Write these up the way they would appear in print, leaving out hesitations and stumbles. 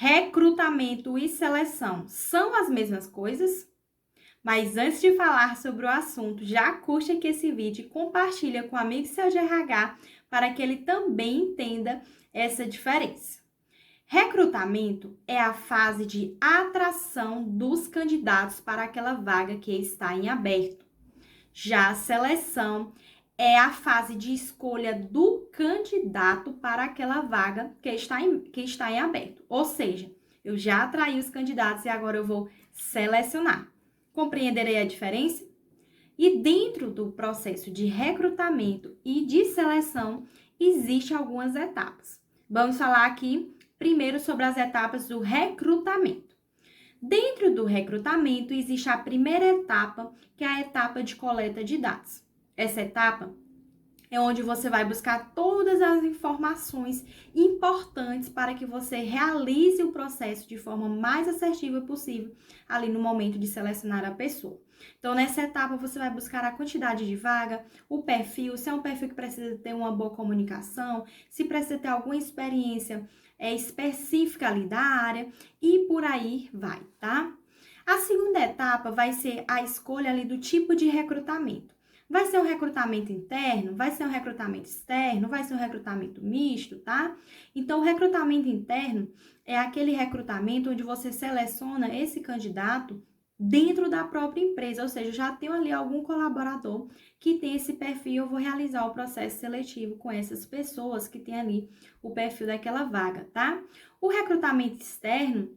Recrutamento e seleção são as mesmas coisas? Mas antes de falar sobre o assunto, já curte aqui esse vídeo e compartilha com o amigo seu de RH para que ele também entenda essa diferença. Recrutamento é a fase de atração dos candidatos para aquela vaga que está em aberto. Já a seleção é a fase de escolha do candidato para aquela vaga que está em aberto. Ou seja, eu já atraí os candidatos e agora eu vou selecionar. Compreenderei a diferença? E dentro do processo de recrutamento e de seleção, existem algumas etapas. Vamos falar aqui primeiro sobre as etapas do recrutamento. Dentro do recrutamento, existe a primeira etapa, que é a etapa de coleta de dados. Essa etapa é onde você vai buscar todas as informações importantes para que você realize o processo de forma mais assertiva possível ali no momento de selecionar a pessoa. Então, nessa etapa, você vai buscar a quantidade de vaga, o perfil, se é um perfil que precisa ter uma boa comunicação, se precisa ter alguma experiência específica ali da área e por aí vai, tá? A segunda etapa vai ser a escolha ali do tipo de recrutamento. Vai ser um recrutamento interno, vai ser um recrutamento externo, vai ser um recrutamento misto, tá? Então, o recrutamento interno é aquele recrutamento onde você seleciona esse candidato dentro da própria empresa, ou seja, já tenho ali algum colaborador que tem esse perfil, eu vou realizar o processo seletivo com essas pessoas que tem ali o perfil daquela vaga, tá? O recrutamento externo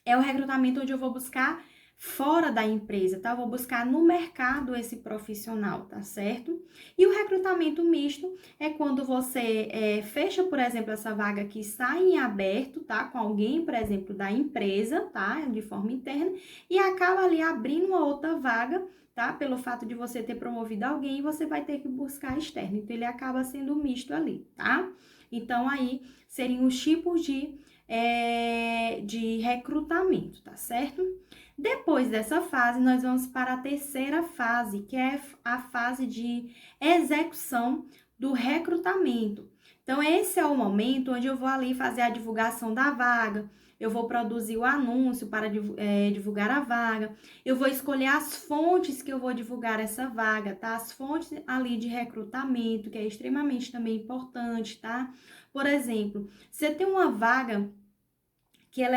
é o recrutamento onde eu vou buscar fora da empresa, tá? Eu vou buscar no mercado esse profissional, tá certo? E o recrutamento misto é quando você fecha, por exemplo, essa vaga que está em aberto, tá? Com alguém, por exemplo, da empresa, tá? De forma interna, e acaba ali abrindo uma outra vaga, tá? Pelo fato de você ter promovido alguém, você vai ter que buscar externo. Então, ele acaba sendo misto ali, tá? Então, aí seriam os tipos de recrutamento, tá certo? Depois dessa fase, nós vamos para a terceira fase, que é a fase de execução do recrutamento. Então, esse é o momento onde eu vou ali fazer a divulgação da vaga, eu vou produzir o anúncio para divulgar a vaga, eu vou escolher as fontes que eu vou divulgar essa vaga, tá? As fontes ali de recrutamento, que é extremamente também importante, tá? Por exemplo, você tem uma vaga que ela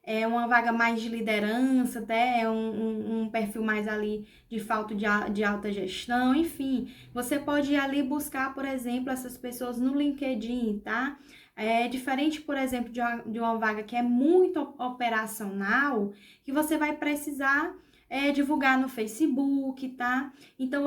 é uma vaga mais de liderança, até um perfil mais ali de falta de alta gestão, enfim. Você pode ir ali buscar, por exemplo, essas pessoas no LinkedIn, tá? É diferente, por exemplo, de uma vaga que é muito operacional, que você vai precisar divulgar no Facebook, tá? Então,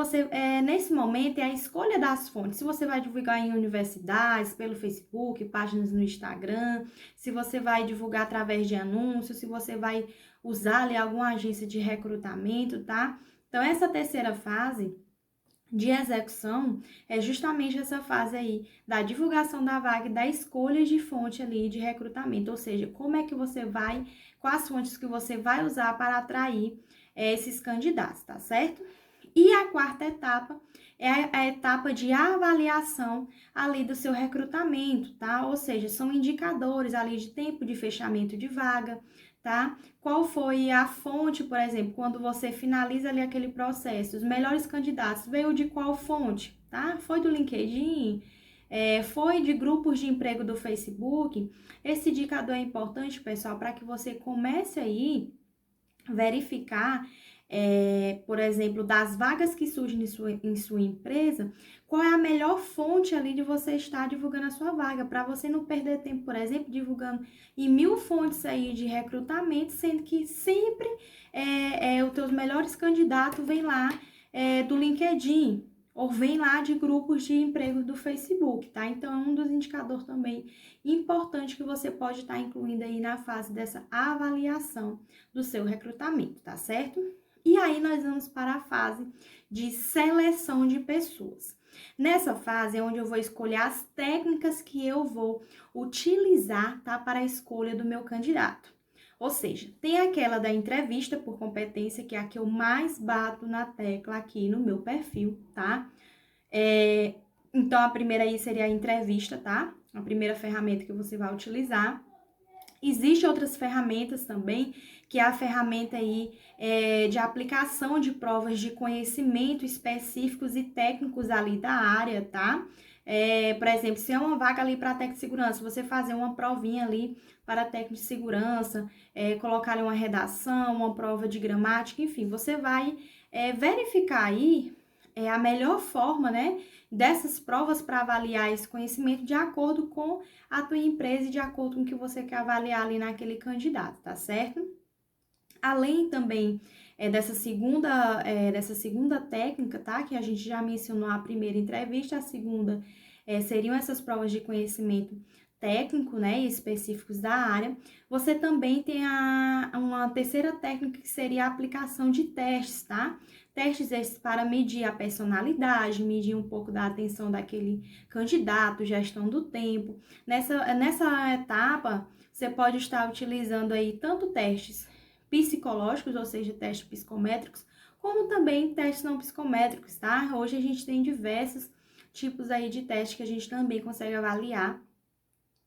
nesse momento, é a escolha das fontes. Se você vai divulgar em universidades, pelo Facebook, páginas no Instagram, se você vai divulgar através de anúncios, se você vai usar ali alguma agência de recrutamento, tá? Então, essa terceira fase de execução é justamente essa fase aí da divulgação da vaga e da escolha de fonte ali de recrutamento, ou seja, como é que você vai, quais fontes que você vai usar para atrair esses candidatos, tá certo? E a quarta etapa é a etapa de avaliação ali do seu recrutamento, tá? Ou seja, são indicadores ali de tempo de fechamento de vaga, tá? Qual foi a fonte, por exemplo, quando você finaliza ali aquele processo, os melhores candidatos, veio de qual fonte, tá? Foi do LinkedIn, foi de grupos de emprego do Facebook. Esse indicador é importante, pessoal, para que você comece aí verificar, por exemplo, das vagas que surgem em sua empresa, qual é a melhor fonte ali de você estar divulgando a sua vaga, para você não perder tempo, por exemplo, divulgando em 1000 fontes aí de recrutamento, sendo que sempre os teus melhores candidatos vêm lá do LinkedIn, ou vem lá de grupos de emprego do Facebook, tá? Então, é um dos indicadores também importante que você pode estar incluindo aí na fase dessa avaliação do seu recrutamento, tá certo? E aí, nós vamos para a fase de seleção de pessoas. Nessa fase é onde eu vou escolher as técnicas que eu vou utilizar, tá? Para a escolha do meu candidato. Ou seja, tem aquela da entrevista por competência, que é a que eu mais bato na tecla aqui no meu perfil, tá? Então, a primeira aí seria a entrevista, tá? A primeira ferramenta que você vai utilizar. Existem outras ferramentas também, que é a ferramenta aí de aplicação de provas de conhecimento específicos e técnicos ali da área, tá? Por exemplo, se é uma vaga ali para técnico de segurança, você fazer uma provinha ali para técnico de segurança, colocar ali uma redação, uma prova de gramática, enfim, você vai verificar aí a melhor forma, né, dessas provas para avaliar esse conhecimento de acordo com a tua empresa e de acordo com o que você quer avaliar ali naquele candidato, tá certo? Além também dessa segunda técnica, tá? Que a gente já mencionou a primeira entrevista, a segunda seriam essas provas de conhecimento técnico, né, específicos da área. Você também tem uma terceira técnica que seria a aplicação de testes, tá? Testes esses para medir a personalidade, medir um pouco da atenção daquele candidato, gestão do tempo. Nessa etapa, você pode estar utilizando aí tanto testes psicológicos, ou seja, testes psicométricos, como também testes não psicométricos, tá? Hoje a gente tem diversos tipos aí de testes que a gente também consegue avaliar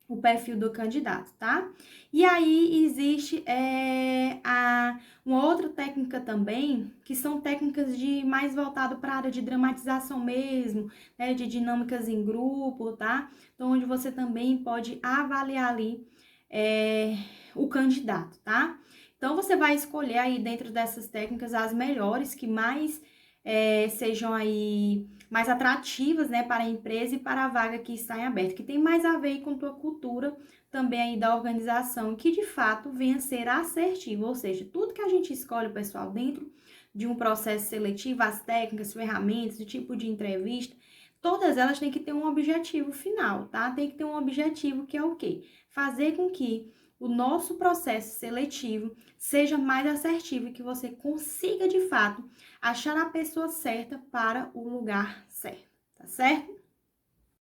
o perfil do candidato, tá? E aí existe uma outra técnica também, que são técnicas de mais voltado para a área de dramatização mesmo, né? De dinâmicas em grupo, tá? Então, onde você também pode avaliar ali o candidato, tá? Então, você vai escolher aí dentro dessas técnicas as melhores, que mais sejam aí mais atrativas, né, para a empresa e para a vaga que está em aberto, que tem mais a ver com tua cultura também aí da organização, que de fato venha a ser assertivo, ou seja, tudo que a gente escolhe, pessoal, dentro de um processo seletivo, as técnicas, ferramentas, o tipo de entrevista, todas elas têm que ter um objetivo final, tá? Tem que ter um objetivo que é o quê? Fazer com que o nosso processo seletivo seja mais assertivo e que você consiga, de fato, achar a pessoa certa para o lugar certo, tá certo?